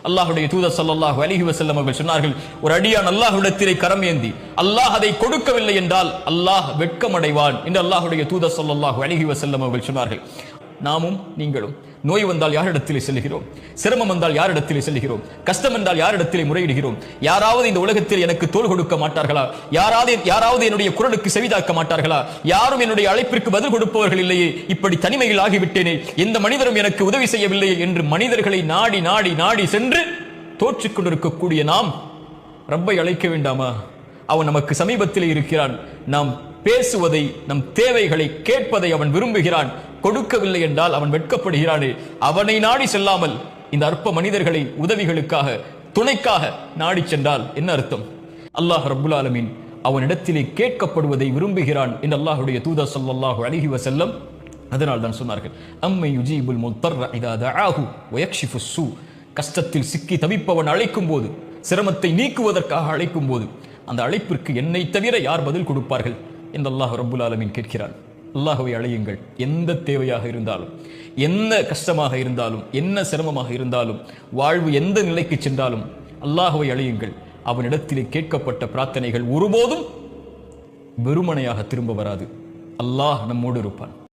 அல்லாஹ்வுடைய தூதர் ஸல்லல்லாஹு அலைஹி வஸல்லம் அவர்கள் சொன்னார்கள், ஒரு அடியான் அல்லாஹ்விடத்திலே கரம் ஏந்தி அல்லாஹ் அதை கொடுக்கவில்லை என்றால் அல்லாஹ் வெட்கமடைவான் என்று அல்லாஹ்வுடைய தூதர் ஸல்லல்லாஹு அலைஹி வஸல்லம் அவர்கள் சொன்னார்கள். நாமும் நீங்களும் நோய் வந்தால் யாரிடத்திலே செல்கிறோம்? சிரமம் வந்தால் யாரிடத்திலே செல்கிறோம்? கஷ்டம் என்றால் யாரிடத்திலே முறையிடுகிறோம்? யாராவது இந்த உலகத்தில் எனக்கு தோள் கொடுக்க மாட்டார்களா? யாராவது என்னுடைய குரலுக்கு செவிதாக்க மாட்டார்களா? யாரும் என்னுடைய அழைப்பிற்கு பதில் கொடுப்பவர்கள் இல்லையே, இப்படி தனிமையில் ஆகிவிட்டேனே, எந்த மனிதரும் எனக்கு உதவி செய்யவில்லையே என்று மனிதர்களை நாடி நாடி நாடி சென்று தோற்றுக் கொண்டிருக்கக்கூடிய நாம் ரப்பை அழைக்க வேண்டாமா? அவன் நமக்கு சமீபத்தில் இருக்கிறான். நாம் பேசுவதை, நம் தேவைகளை கேட்பதை அவன் விரும்புகிறான். கொடுக்கவில்லை என்றால் அவன் வெட்கப்படுகிறானே, அவனை நாடி செல்லாமல் இந்த அற்ப மனிதர்களை உதவிகளுக்காக, துணைக்காக நாடி சென்றால் என்ன அர்த்தம்? அல்லாஹ் ரப்புல் ஆலமீன் அவனிடத்திலே கேட்கப்படுவதை விரும்புகிறான் என்று அல்லாஹ்வுடைய தூதர் ஸல்லல்லாஹு அலைஹி வஸல்லம் அதனால் தான் சொன்னார்கள், அம்மை யுஜீபுல் முத்தர்ர இதா தஆஹு வ யக்ஷிஃபுஸ் ஸூ. கஷ்டத்தில் சிக்கி தவிப்பவன் அழைக்கும் போது, சிரமத்தை நீக்குவதற்காக அழைக்கும் போது, அந்த அழைப்பிற்கு என்னை தவிர யார் பதில் கொடுப்பார்கள் என்று அல்லாஹ் ரப்புல் ஆலமீன் கேட்கிறான். அல்லாஹ்வை அழையுங்கள். எந்த தேவையாக இருந்தாலும், என்ன கஷ்டமாக இருந்தாலும், என்ன சிரமமாக இருந்தாலும், வாழ்வு எந்த நிலைக்கு சென்றாலும் அல்லாஹ்வை அழையுங்கள். அவனிடத்திலே கேட்கப்பட்ட பிரார்த்தனைகள் ஒருபோதும் வெறுமனையாக திரும்ப வராது. அல்லாஹ் நம்மோடு இருப்பான்.